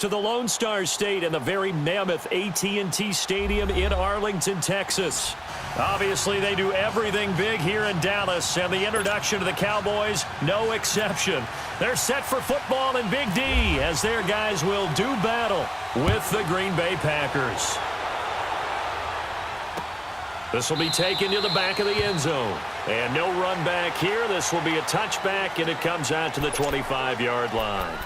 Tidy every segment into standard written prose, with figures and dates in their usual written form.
to the Lone Star State and the very mammoth AT&T Stadium in Arlington, Texas. Obviously, they do everything big here in Dallas, and the introduction to the Cowboys, no exception. They're set for football in Big D as their guys will do battle with the Green Bay Packers. This will be taken to the back of the end zone. And no run back here. This will be a touchback, and it comes out to the 25-yard line.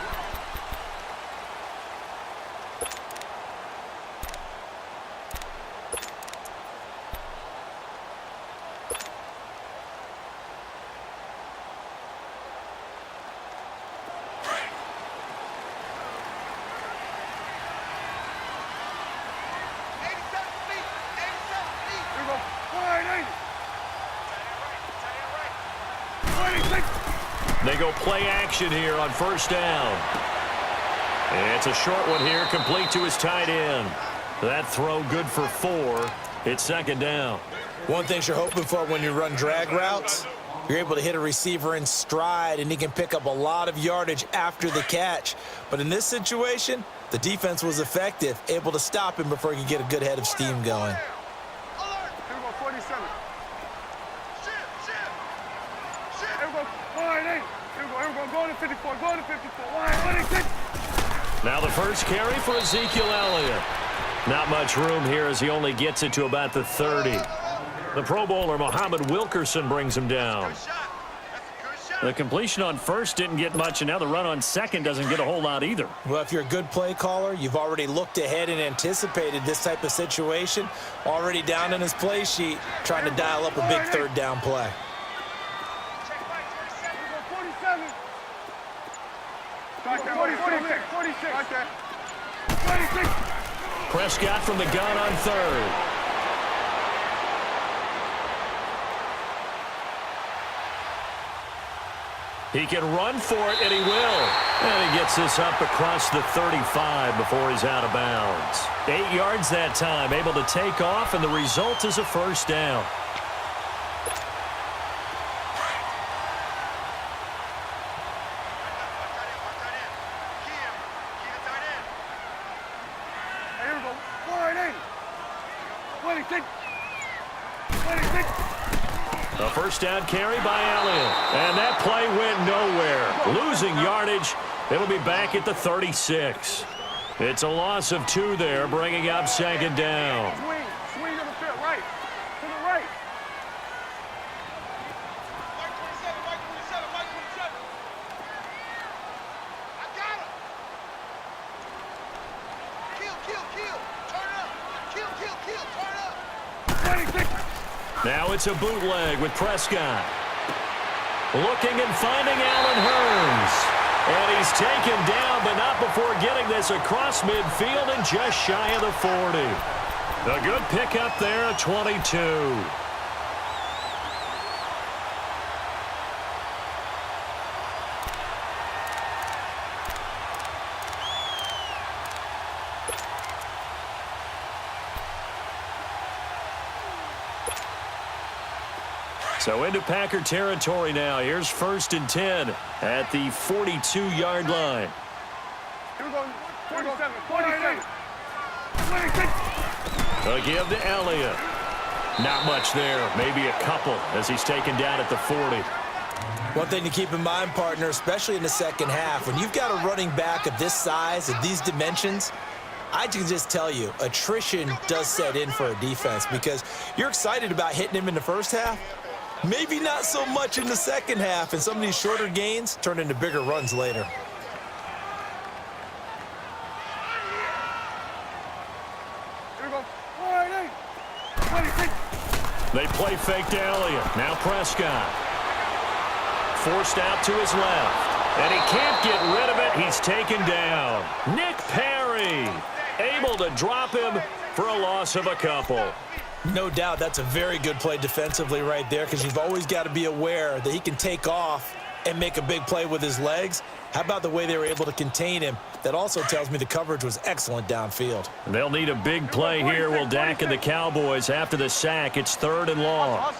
They go play action here on first down. And it's a short one here, complete to his tight end. That throw good for 4. It's second down. One thing you're hoping for when you run drag routes, you're able to hit a receiver in stride, and he can pick up a lot of yardage after the catch. But in this situation, the defense was effective, able to stop him before he could get a good head of steam going. Now the first carry for Ezekiel Elliott. Not much room here as he only gets it to about the 30. The Pro Bowler Muhammad Wilkerson brings him down. The completion on first didn't get much, and now the run on second doesn't get a whole lot either. Well, if you're a good play caller, you've already looked ahead and anticipated this type of situation. Already down in his play sheet, trying to dial up a big third down play. Prescott from the gun on third. He can run for it, and he will. And he gets this up across the 35 before he's out of bounds. 8 yards that time, able to take off, and the result is a first down. A first down carry by Elliott. And that play went nowhere. Losing yardage. It'll be back at the 36. It's a loss of 2 there, bringing up second down. Swing to the field, right. To the right. White 27, white 27, white 27. I got him. Kill. Turn up. Kill. Turn up. 26. Now it's a bootleg with Prescott. Looking and finding Allen Hurns. And he's taken down, but not before getting this across midfield and just shy of the 40. A good pickup there at 22. So into Packer territory now. Here's 1st and 10 at the 42-yard line. Here we go. 47, 48. A give to Elliott. Not much there. Maybe a couple as he's taken down at the 40. One thing to keep in mind, partner, especially in the second half, when you've got a running back of this size, of these dimensions, I can just tell you, attrition does set in for a defense because you're excited about hitting him in the first half. Maybe not so much in the second half, and some of these shorter gains turn into bigger runs later. They play fake to Elliott. Now Prescott. Forced out to his left. And he can't get rid of it. He's taken down. Nick Perry able to drop him for a loss of a couple. No doubt that's a very good play defensively right there because you've always got to be aware that he can take off and make a big play with his legs. How about the way they were able to contain him? That also tells me the coverage was excellent downfield. They'll need a big play here. Will Dak and the Cowboys after the sack. It's 3rd and long.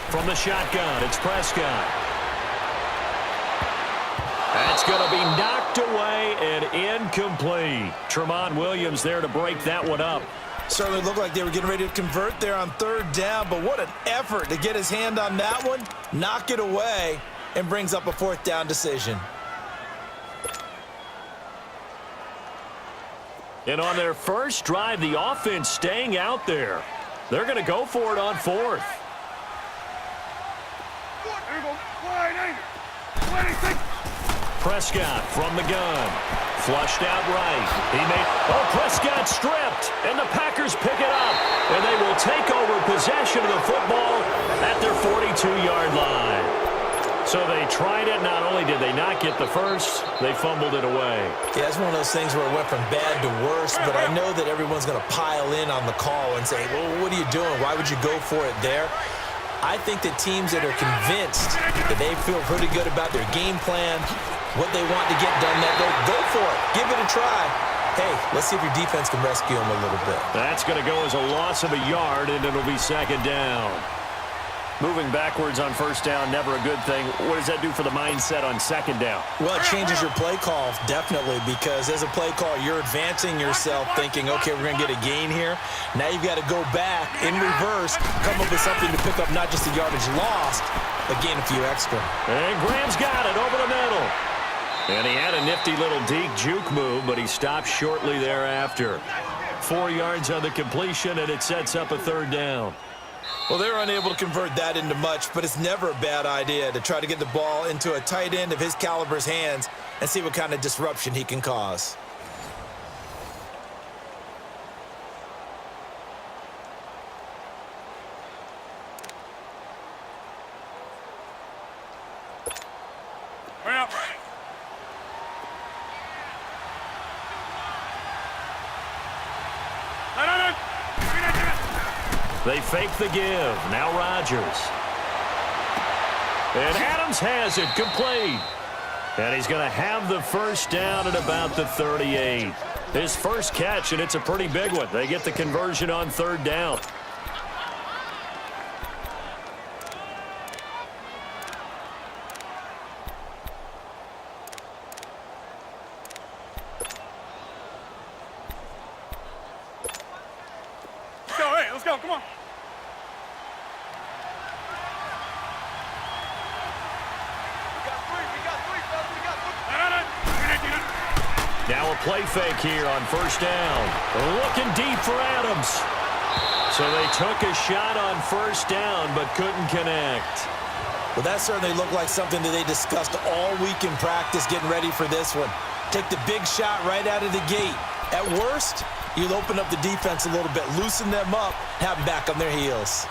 From the shotgun, it's Prescott. That's going to be knocked away and incomplete. Tremont Williams there to break that one up. Certainly looked like they were getting ready to convert there on third down, but what an effort to get his hand on that one, knock it away, and brings up a fourth down decision. And on their first drive, the offense staying out there. They're going to go for it on fourth. There you go. Wide 26. Prescott from the gun. Flushed out right. Prescott stripped, and the Packers pick it up, and they will take over possession of the football at their 42-yard line. So they tried it. Not only did they not get the first, they fumbled it away. Yeah, it's one of those things where it went from bad to worse, but I know that everyone's going to pile in on the call and say, well, what are you doing? Why would you go for it there? I think that teams that are convinced that they feel pretty good about their game plan, what they want to get done, that they'll go for it. Give it a try. Hey, let's see if your defense can rescue them a little bit. That's going to go as a loss of a yard, and it'll be second down. Moving backwards on first down, never a good thing. What does that do for the mindset on second down? Well, it changes your play call, definitely, because as a play call, you're advancing yourself thinking, okay, we're going to get a gain here. Now you've got to go back in reverse, come up with something to pick up not just the yardage lost, but gain a few extra. And Graham's got it over the middle. And he had a nifty little deke juke move, but he stopped shortly thereafter. 4 yards on the completion, and it sets up a third down. Well, they were unable to convert that into much, but it's never a bad idea to try to get the ball into a tight end of his caliber's hands and see what kind of disruption he can cause. Hurry up. No. They fake the give. Now Rodgers. And Adams has it complete. And he's going to have the first down at about the 38. His first catch, and it's a pretty big one. They get the conversion on third down. Let's go, come on. Now a play fake here on first down. Looking deep for Adams. So they took a shot on first down but couldn't connect. Well, that certainly looked like something that they discussed all week in practice getting ready for this one. Take the big shot right out of the gate. At worst, you'll open up the defense a little bit, loosen them up, have them back on their heels.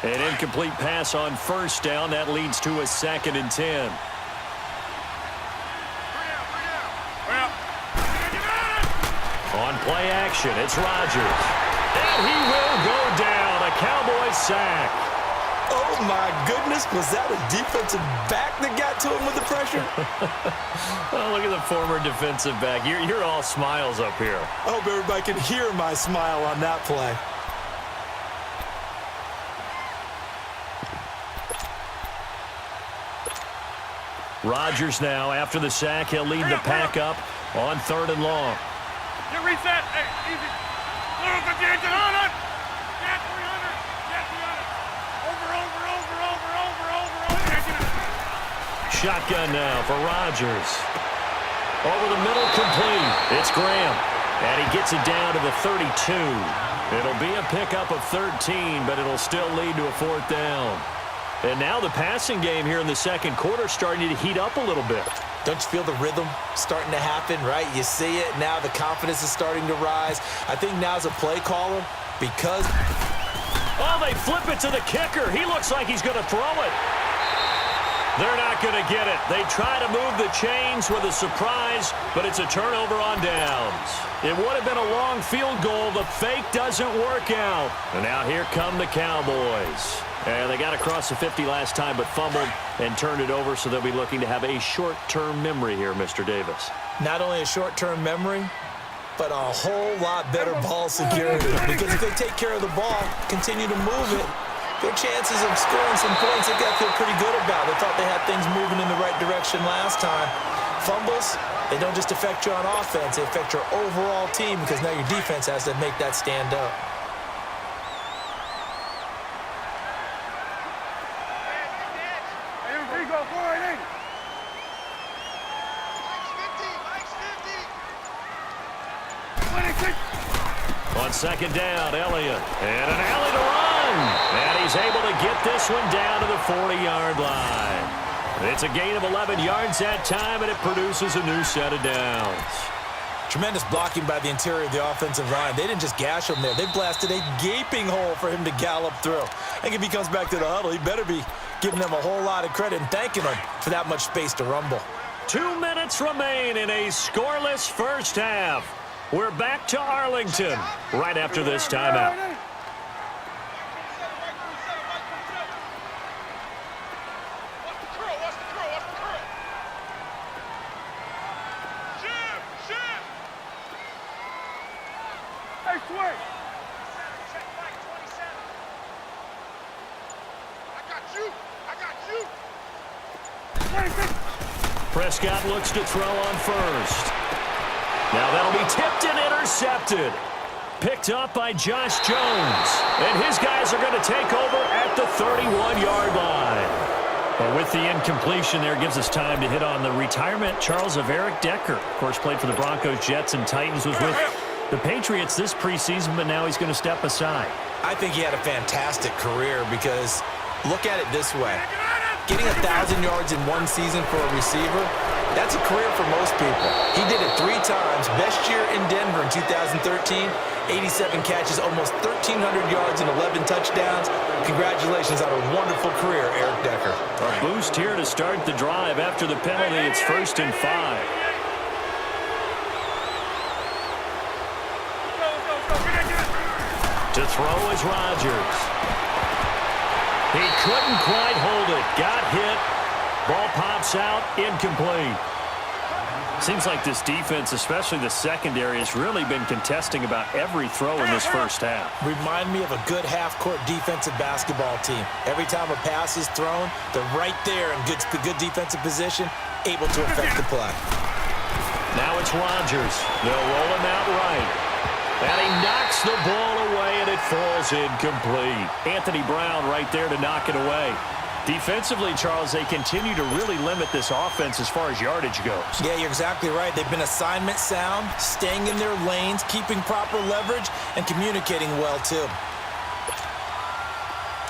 An incomplete pass on first down. That leads to a 2nd and 10. On play action, it's Rodgers. And he will go down. A Cowboys sack. Oh, my goodness. Was that a defensive back that got to him with the pressure? Oh, look at the former defensive back. You're all smiles up here. I hope everybody can hear my smile on that play. Rodgers now, after the sack, he'll lead the pack up on 3rd and long. Get reset. Hey, easy. Little 58 to 100. Get 300. Get 300. Over. Shotgun now for Rodgers. Over the middle, complete. It's Graham. And he gets it down to the 32. It'll be a pickup of 13, but it'll still lead to a 4th down. And now the passing game here in the second quarter starting to heat up a little bit. Don't you feel the rhythm starting to happen, right? You see it. Now the confidence is starting to rise. I think now's a play caller because... Oh, they flip it to the kicker. He looks like he's going to throw it. They're not going to get it. They try to move the chains with a surprise, but it's a turnover on downs. It would have been a long field goal. The fake doesn't work out. And now here come the Cowboys. And they got across the 50 last time, but fumbled and turned it over, so they'll be looking to have a short-term memory here, Mr. Davis. Not only a short-term memory, but a whole lot better ball security. Because if they take care of the ball, continue to move it, their chances of scoring some points, they've got to feel pretty good about. They thought they had things moving in the right direction last time. Fumbles, they don't just affect you on offense, they affect your overall team because now your defense has to make that stand up. On second down, Elliott. And an alley to run. And he's able to get this one down to the 40-yard line. It's a gain of 11 yards that time, and it produces a new set of downs. Tremendous blocking by the interior of the offensive line. They didn't just gash him there. They blasted a gaping hole for him to gallop through. I think if he comes back to the huddle, he better be giving them a whole lot of credit and thanking them for that much space to rumble. 2 minutes remain in a scoreless first half. We're back to Arlington right after this timeout. Prescott looks to throw on first. Now that'll be tipped and intercepted. Picked up by Josh Jones. And his guys are going to take over at the 31-yard line. But with the incompletion there, gives us time to hit on the retirement Charles of Eric Decker. Of course, played for the Broncos, Jets, and Titans. Was with the Patriots this preseason, but now he's going to step aside. I think he had a fantastic career because look at it this way. Getting 1,000 yards in one season for a receiver, that's a career for most people. He did it 3 times. Best year in Denver in 2013, 87 catches, almost 1,300 yards and 11 touchdowns. Congratulations on a wonderful career, Eric Decker. A boost here to start the drive after the penalty. It's 1st and 5. To throw is Rodgers. He couldn't quite hold it. Got hit. Ball pops out. Incomplete. Seems like this defense, especially the secondary, has really been contesting about every throw in this first half. Remind me of a good half-court defensive basketball team. Every time a pass is thrown, they're right there in good defensive position, able to affect the play. Now it's Rodgers. They'll roll him out right. And he knocks the ball away, and it falls incomplete. Anthony Brown right there to knock it away. Defensively, Charles, they continue to really limit this offense as far as yardage goes. Yeah, you're exactly right. They've been assignment sound, staying in their lanes, keeping proper leverage, and communicating well, too.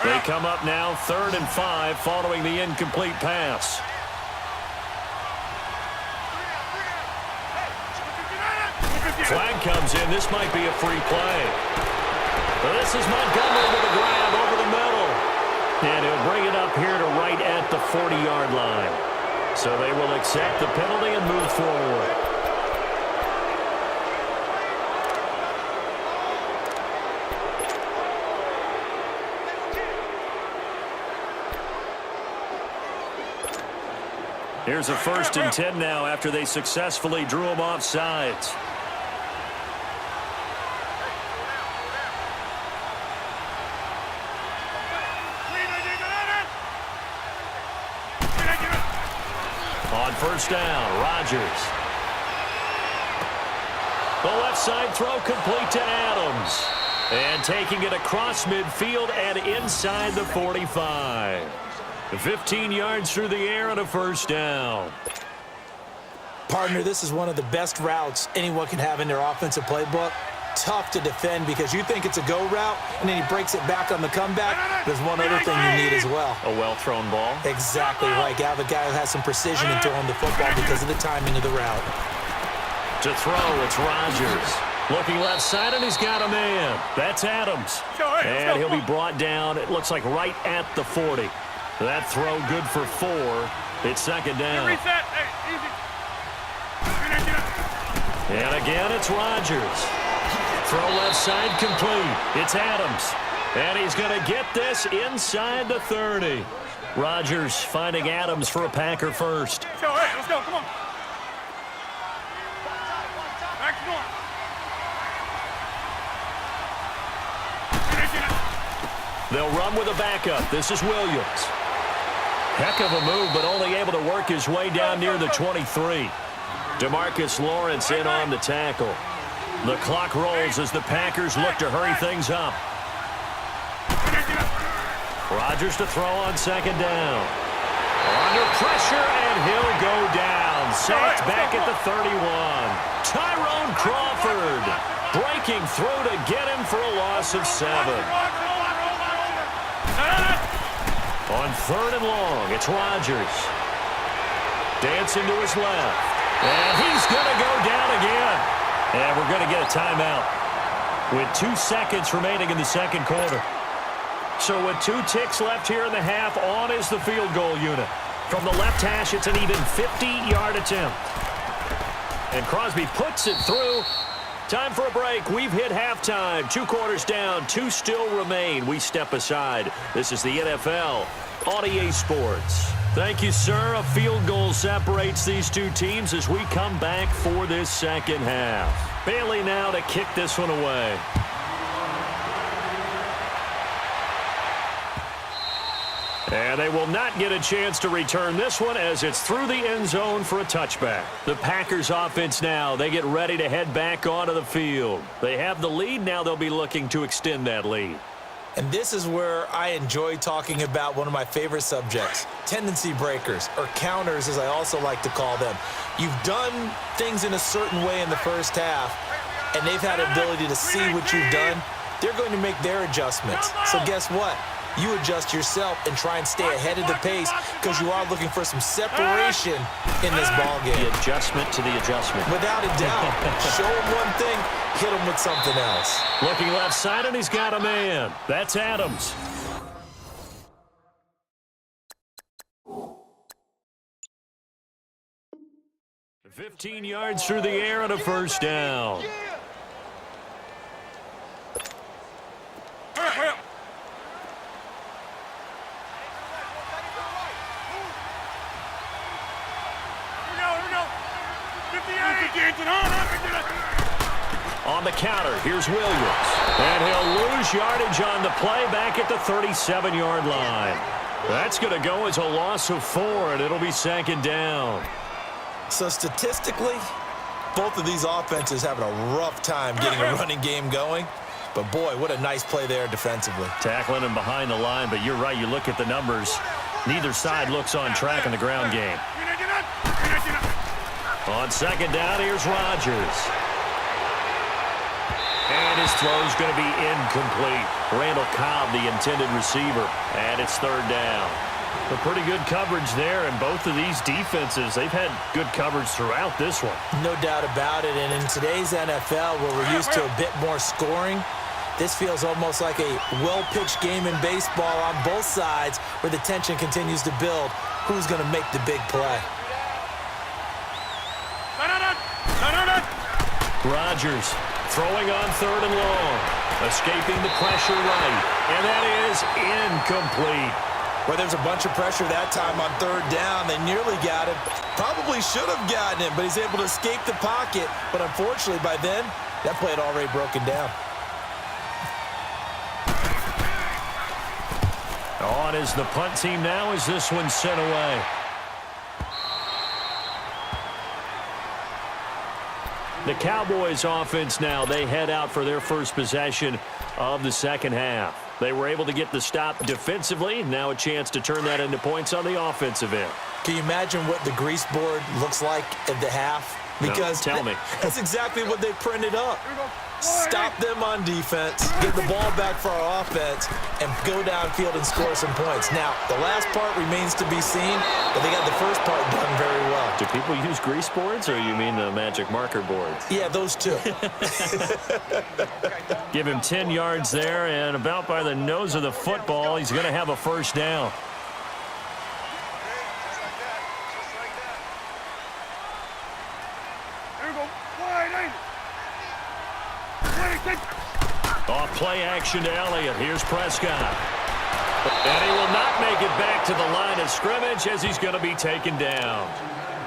They come up now 3rd and 5 following the incomplete pass. Flag comes in. This might be a free play. This is Montgomery to the ground over the middle. And he'll bring it up here to right at the 40-yard line. So they will accept the penalty and move forward. Here's a 1st and 10 now after they successfully drew him off sides. On 1st down, Rodgers. The left side throw complete to Adams. And taking it across midfield and inside the 45. 15 yards through the air and a 1st down. Partner, this is one of the best routes anyone can have in their offensive playbook. Tough to defend because you think it's a go route, and then he breaks it back on the comeback. There's one other thing you need as well. A well-thrown ball. Exactly right. You have a guy who has some precision in throwing the football because of the timing of the route. To throw, it's Rodgers. Looking left side, and he's got a man. That's Adams. And he'll be brought down, it looks like right at the 40. That throw good for 4. It's 2nd down. And again, it's Rodgers. Throw left side complete. It's Adams. And he's going to get this inside the 30. Rodgers finding Adams for a Packer first. Let's go, hey, let's go, come on. Back to north. They'll run with a backup. This is Williams. Heck of a move, but only able to work his way down near the 23. DeMarcus Lawrence in on the tackle. The clock rolls as the Packers look to hurry things up. Rodgers to throw on second down. Under pressure, and he'll go down. Sacked back at the 31. Tyrone Crawford breaking through to get him for a loss of 7. On third and long, it's Rodgers. Dancing to his left. And he's going to go down again. And we're going to get a timeout with 2 seconds remaining in the second quarter. So with 2 ticks left here in the half, on is the field goal unit. From the left hash, it's an even 50-yard attempt. And Crosby puts it through. Time for a break. We've hit halftime. 2 quarters down. 2 still remain. We step aside. This is the NFL on EA Sports. Thank you, sir. A field goal separates these 2 teams as we come back for this second half. Bailey now to kick this one away. And they will not get a chance to return this one as it's through the end zone for a touchback. The Packers offense now, they get ready to head back onto the field. They have the lead. Now they'll be looking to extend that lead. And this is where I enjoy talking about one of my favorite subjects, tendency breakers, or counters as I also like to call them. You've done things in a certain way in the first half, and they've had an ability to see what you've done. They're going to make their adjustments. So guess what? You adjust yourself and try and stay ahead of the pace because you are looking for some separation in this ballgame. The adjustment to the adjustment. Without a doubt. Show him one thing, hit him with something else. Looking left side, and he's got a man. That's Adams. "15 yards through the air and a first down." Hurry up. On the counter, here's Williams. And he'll lose yardage on the play back at the 37-yard line. That's going to go as a loss of 4, and it'll be second down. So statistically, both of these offenses having a rough time getting a running game going. But, boy, what a nice play there defensively. Tackling him behind the line, but you're right. You look at the numbers. Neither side looks on track in the ground game. On second down, here's Rodgers. And his throw's going to be incomplete. Randall Cobb, the intended receiver. And it's third down. A pretty good coverage there, and both of these defenses, they've had good coverage throughout this one. No doubt about it. And in today's NFL, where we're used to a bit more scoring, this feels almost like a well-pitched game in baseball on both sides where the tension continues to build. Who's going to make the big play? Rodgers throwing on third and long. Escaping the pressure right. And that is incomplete. Well, there's a bunch of pressure that time on third down. They nearly got him. Probably should have gotten him, but he's able to escape the pocket. But unfortunately, by then, that play had already broken down. On is the punt team now as this one's sent away. The Cowboys offense now, they head out for their first possession of the second half. They were able to get the stop defensively. Now a chance to turn that into points on the offensive end. Can you imagine what the grease board looks like at the half? Because no, tell me. That's exactly what they printed up. Stop them on defense, get the ball back for our offense, and go downfield and score some points. Now, the last part remains to be seen, but they got the first part done very well. Do people use grease boards, or you mean the magic marker boards? Yeah, those two. Give him 10 yards there, and about by the nose of the football, he's going to have a first down. Off play action to Elliott. Here's Prescott. And he will not make it back to the line of scrimmage as he's going to be taken down.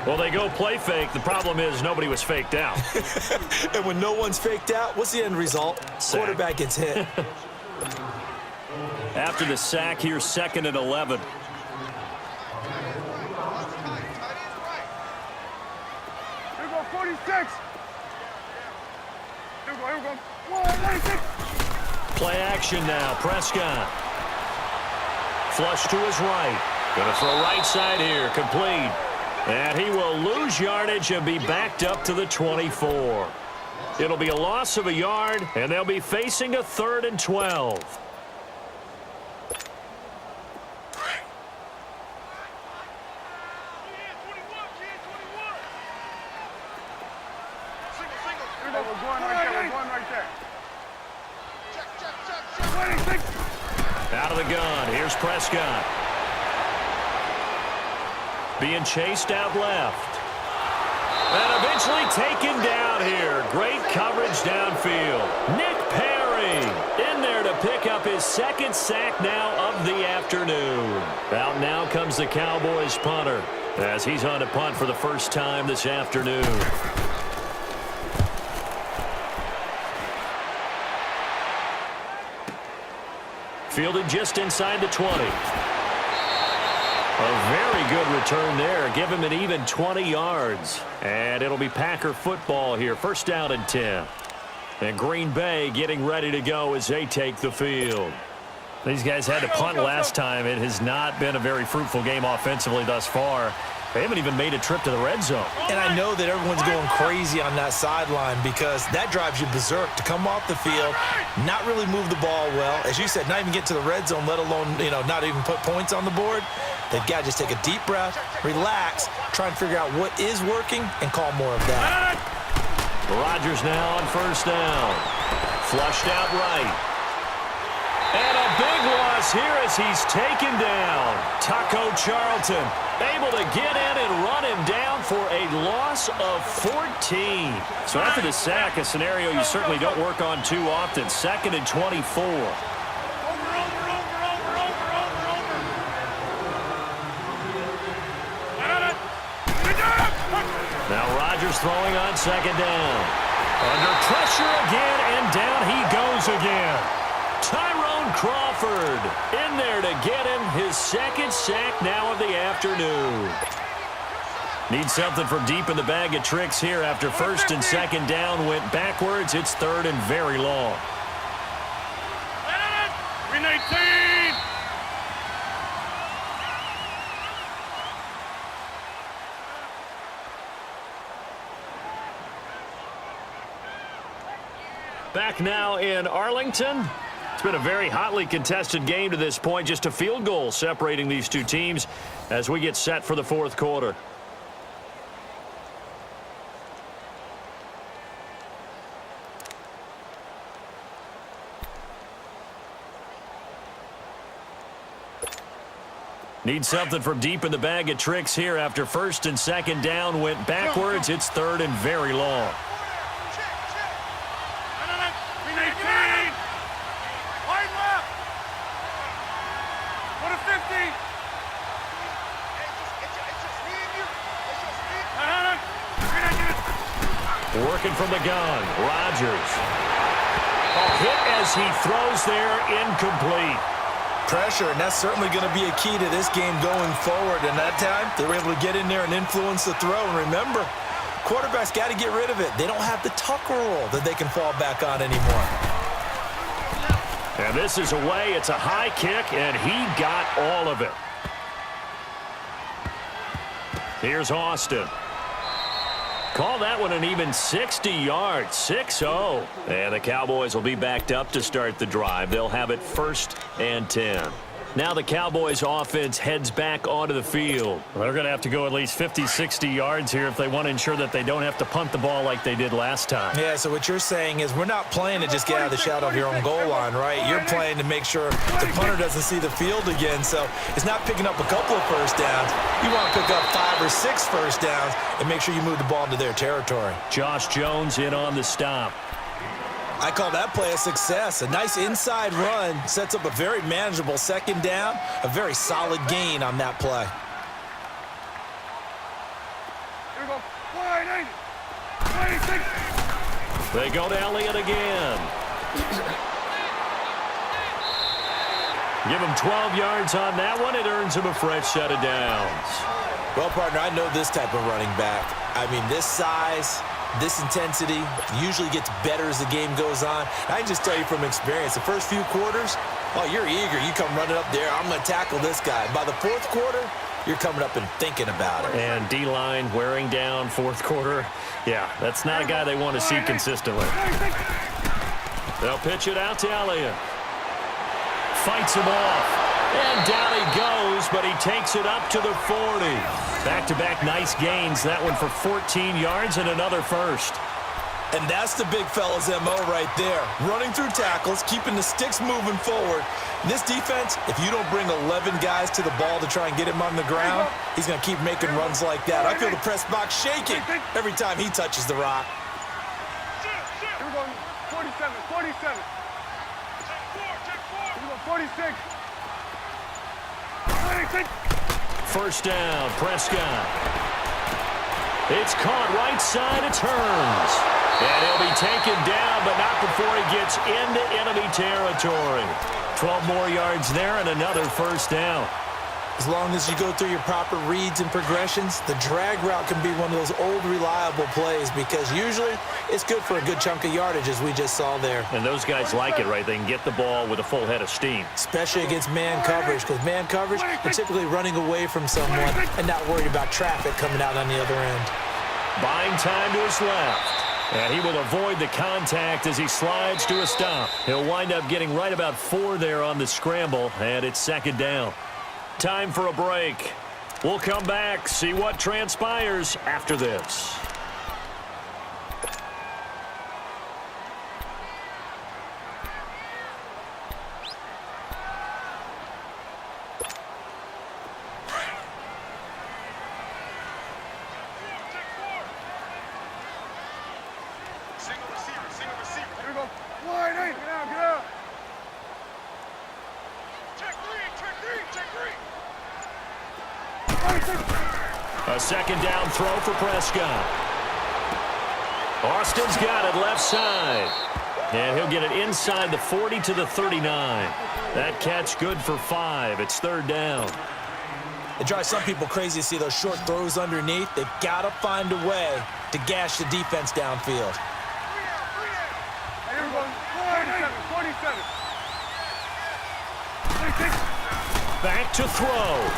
Well, they go play fake. The problem is nobody was faked out. And when no one's faked out, what's the end result? Sack. Quarterback gets hit. After the sack, here's 2nd and 11. Here we go, 46. Here we go. 196. Play action now. Prescott. Flush to his right. Going to throw right side here. Complete. And he will lose yardage and be backed up to the 24. It'll be a loss of a yard, and they'll be facing a 3rd and 12. Out of the gun. Here's Prescott. Being chased out left. And eventually taken down here. Great coverage downfield. Nick Perry in there to pick up his 2nd sack now of the afternoon. Out now comes the Cowboys punter as he's on to punt for the first time this afternoon. Fielded just inside the 20. A very good return there. Give him an even 20 yards. And it'll be Packer football here. 1st down and 10. And Green Bay getting ready to go as they take the field. These guys had to punt last time. It has not been a very fruitful game offensively thus far. They haven't even made a trip to the red zone. And I know that everyone's going crazy on that sideline because that drives you berserk to come off the field, not really move the ball well. As you said, not even get to the red zone, let alone, not even put points on the board. They've got to just take a deep breath, relax, try and figure out what is working, and call more of that. Rodgers now on 1st down. Flushed out right. And a big loss here as he's taken down. Taco Charlton able to get in and run him down for a loss of 14. So after the sack, a scenario you certainly don't work on too often. 2nd and 24. Now Rodgers throwing on 2nd down. Under pressure again, and down he goes again. Tyrone Crawford in there to get him his 2nd sack now of the afternoon. Needs something from deep in the bag of tricks here after 1st and 2nd down went backwards. It's 3rd and very long. 319. Back now in Arlington. It's been a very hotly contested game to this point. Just a field goal separating these two teams as we get set for the 4th quarter. Need something from deep in the bag of tricks here after 1st and 2nd down went backwards. It's 3rd and very long. Working from the gun, Rodgers. A hit as he throws there, incomplete. Pressure, and that's certainly going to be a key to this game going forward. And that time, they were able to get in there and influence the throw. And remember, quarterbacks got to get rid of it. They don't have the tuck roll that they can fall back on anymore. And this is away. It's a high kick, and he got all of it. Here's Austin. Call that one an even 60 yards, 6-0. And the Cowboys will be backed up to start the drive. They'll have it 1st and 10. Now the Cowboys offense heads back onto the field. They're going to have to go at least 50, 60 yards here if they want to ensure that they don't have to punt the ball like they did last time. Yeah, so what you're saying is we're not playing to just get out of the shadow of your own goal line, right? You're playing to make sure the punter doesn't see the field again. So it's not picking up a couple of 1st downs. You want to pick up 5 or 6 1st downs and make sure you move the ball into their territory. Josh Jones in on the stop. I call that play a success. A nice inside run sets up a very manageable 2nd down, a very solid gain on that play. Here we go. 180. 26. They go to Elliott again. Give him 12 yards on that one. It earns him a fresh set of downs. Well, partner, I know this type of running back. I mean, this size, this intensity usually gets better as the game goes on. I can just tell you from experience, the first few quarters, oh, you're eager. You come running up there. I'm going to tackle this guy. By the fourth quarter, you're coming up and thinking about it. And D-line wearing down fourth quarter. Yeah, that's not a guy they want to see consistently. They'll pitch it out to Elliott. Fights him off. And down he goes, but he takes it up to the 40. Back-to-back nice gains. That one for 14 yards and another first. And that's the big fella's MO right there. Running through tackles, keeping the sticks moving forward. And this defense, if you don't bring 11 guys to the ball to try and get him on the ground, he's going to keep making runs like that. I feel the press box shaking every time he touches the rock. Here we go. 47, 47. Check 4. Here we go, 46. 26. First down, Prescott. It's caught right side, it turns. And he'll be taken down, but not before he gets into enemy territory. 12 more yards there and another first down. As long as you go through your proper reads and progressions, the drag route can be one of those old reliable plays because usually it's good for a good chunk of yardage as we just saw there. And those guys like it, right? They can get the ball with a full head of steam. Especially against man coverage because man coverage, they're typically running away from someone and not worried about traffic coming out on the other end. Buying time to his left. And he will avoid the contact as he slides to a stop. He'll wind up getting right about 4 there on the scramble, and it's second down. Time for a break. We'll come back, see what transpires after this. A second down throw for Prescott. Austin's got it left side. And he'll get it inside the 40 to the 39. That catch good for 5. It's third down. It drives some people crazy to see those short throws underneath. They've got to find a way to gash the defense downfield. Here we go. 47. Back to throw.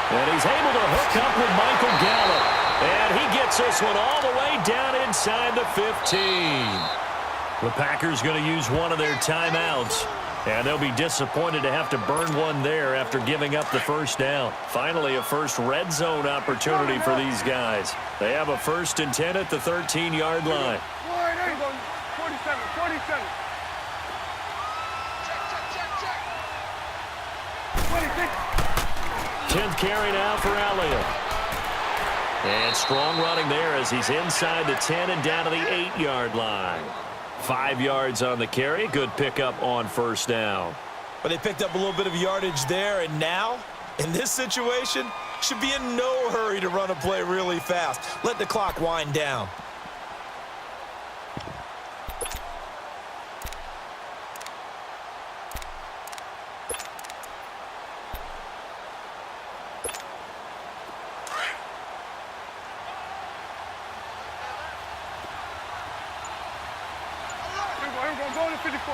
And he's able to hook up with Michael Gallup. And he gets this one all the way down inside the 15. The Packers going to use one of their timeouts. And they'll be disappointed to have to burn one there after giving up the first down. Finally, a first red zone opportunity for these guys. They have a 1st and 10 at the 13-yard line. 47. 26. 10th carry now for Elliott. And strong running there as he's inside the 10 and down to the 8-yard line. 5 yards on the carry. Good pickup on first down. But they picked up a little bit of yardage there, and now, in this situation, should be in no hurry to run a play really fast. Let the clock wind down.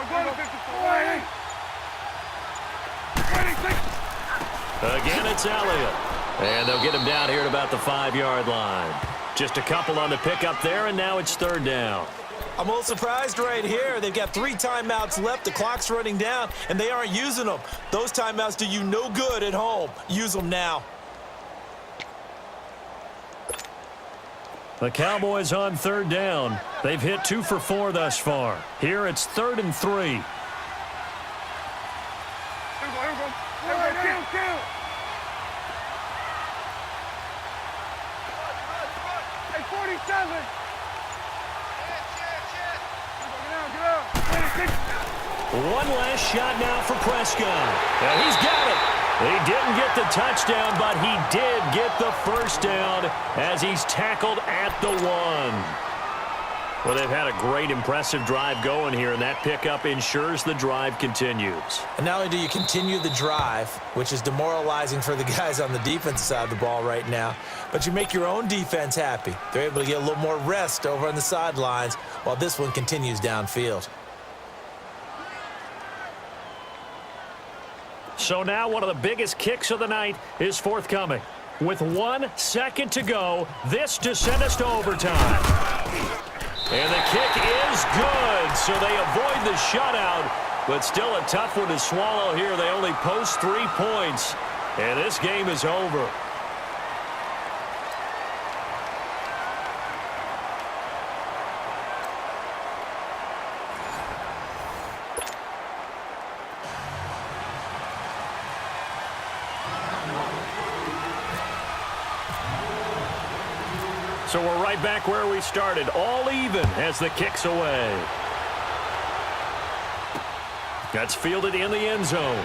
Go to 54. Again, it's Elliott. And they'll get him down here at about the 5-yard line. Just a couple on the pickup there, and now it's third down. I'm a little surprised right here. They've got 3 timeouts left. The clock's running down, and they aren't using them. Those timeouts do you no good at home. Use them now. The Cowboys on third down. They've hit 2 for 4 thus far. Here it's 3rd and 3. Here we go. Kill. Hey, 47. Get out. One last shot now for Prescott. And he's got it. He didn't get the touchdown, but he did get the first down as he's tackled at the 1. Well, they've had a great, impressive drive going here, and that pickup ensures the drive continues. And not only do you continue the drive, which is demoralizing for the guys on the defensive side of the ball right now, but you make your own defense happy. They're able to get a little more rest over on the sidelines while this one continues downfield. So now one of the biggest kicks of the night is forthcoming. With 1 second to go, this to send us to overtime. And the kick is good, so they avoid the shutout, but still a tough one to swallow here. They only post 3 points, and this game is over. So we're right back where we started, all even as the kick's away. That's fielded in the end zone.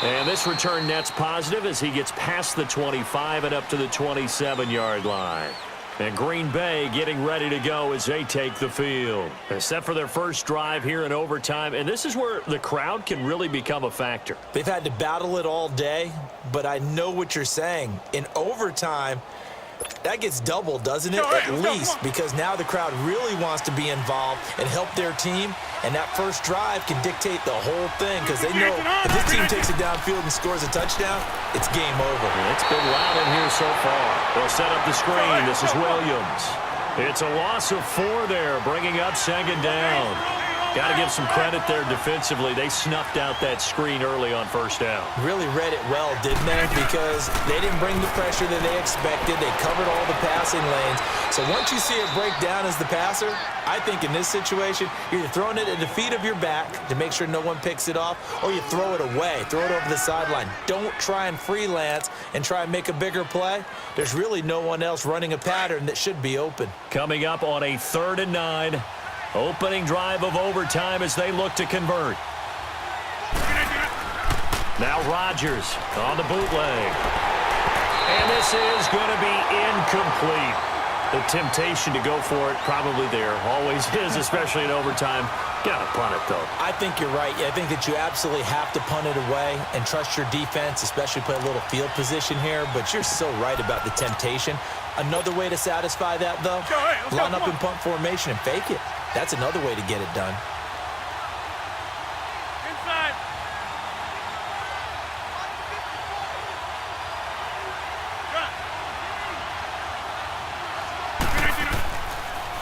And this return net's positive as he gets past the 25 and up to the 27-yard line. And Green Bay getting ready to go as they take the field. They're set for their first drive here in overtime, and this is where the crowd can really become a factor. They've had to battle it all day, but I know what you're saying. In overtime, that gets doubled, doesn't it? At least, because now the crowd really wants to be involved and help their team, and that first drive can dictate the whole thing because they know if this team takes it downfield and scores a touchdown, it's game over. It's been loud in here so far. They'll set up the screen. This is Williams. It's a loss of 4 there, bringing up second down. Got to give some credit there defensively. They snuffed out that screen early on first down. Really read it well, didn't they? Because they didn't bring the pressure that they expected. They covered all the passing lanes. So once you see it break down as the passer, I think in this situation, you're either throwing it at the feet of your back to make sure no one picks it off, or you throw it away, throw it over the sideline. Don't try and freelance and try and make a bigger play. There's really no one else running a pattern that should be open. Coming up on a 3rd and 9. Opening drive of overtime as they look to convert. Now Rodgers on the bootleg. And this is going to be incomplete. The temptation to go for it probably there. Always is, especially in overtime. Got to punt it, though. I think you're right. I think that you absolutely have to punt it away and trust your defense, especially play a little field position here. But you're so right about the temptation. Another way to satisfy that, though, line up in punt formation and fake it. That's another way to get it done. Inside.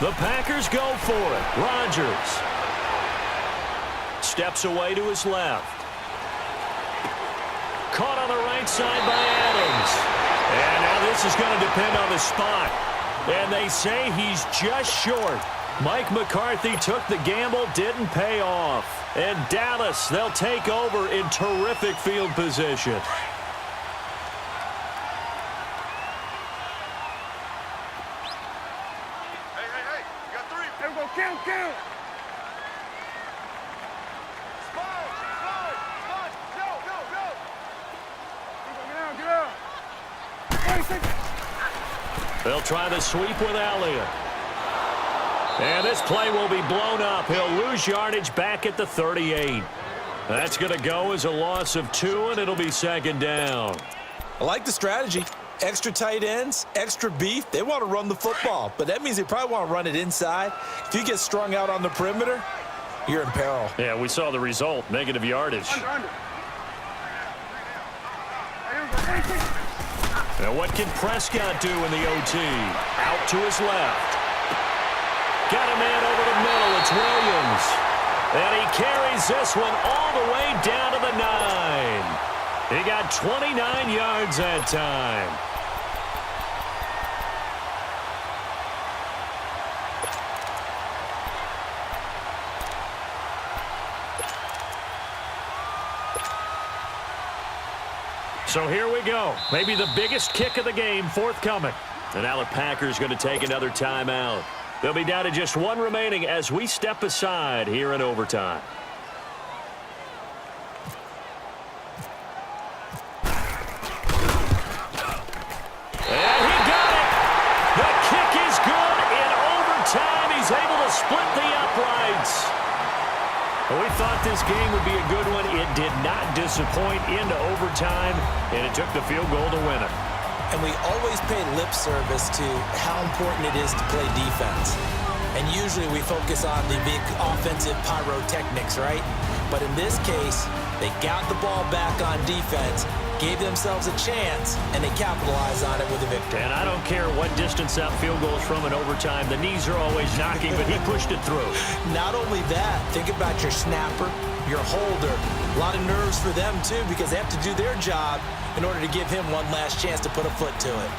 The Packers go for it. Rodgers steps away to his left. Caught on the right side by Adams. And now this is going to depend on the spot. And they say he's just short. Mike McCarthy took the gamble, didn't pay off. And Dallas, they'll take over in terrific field position. Hey, you got 3. There we go, count. Get out. They'll try the sweep with Elliott. And this play will be blown up. He'll lose yardage back at the 38. That's going to go as a loss of 2, and it'll be second down. I like the strategy. Extra tight ends, extra beef. They want to run the football, but that means they probably want to run it inside. If you get strung out on the perimeter, you're in peril. Yeah, we saw the result, negative yardage. Under. Now what can Prescott do in the OT? Out to his left. Got a man over the middle. It's Williams. And he carries this one all the way down to the 9. He got 29 yards that time. So here we go. Maybe the biggest kick of the game forthcoming. And now the Packers going to take another timeout. They'll be down to just 1 remaining as we step aside here in overtime. And he got it! The kick split the uprights. Well, we thought this game would be a good one. It did not disappoint into overtime, and it took the field goal to win it. And we always pay lip service to how important it is to play defense. And usually we focus on the big offensive pyrotechnics, right? But in this case, they got the ball back on defense, gave themselves a chance, and they capitalized on it with a victory. And I don't care what distance that field goal is from in overtime. The knees are always knocking, but he pushed it through. Not only that, think about your snapper, your holder. A lot of nerves for them, too, because they have to do their job in order to give him one last chance to put a foot to it.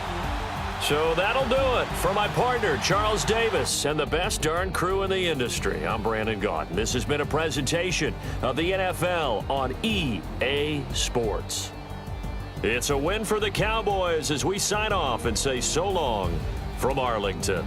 So that'll do it for my partner, Charles Davis, and the best darn crew in the industry. I'm Brandon Gaudin. This has been a presentation of the NFL on EA Sports. It's a win for the Cowboys as we sign off and say so long from Arlington.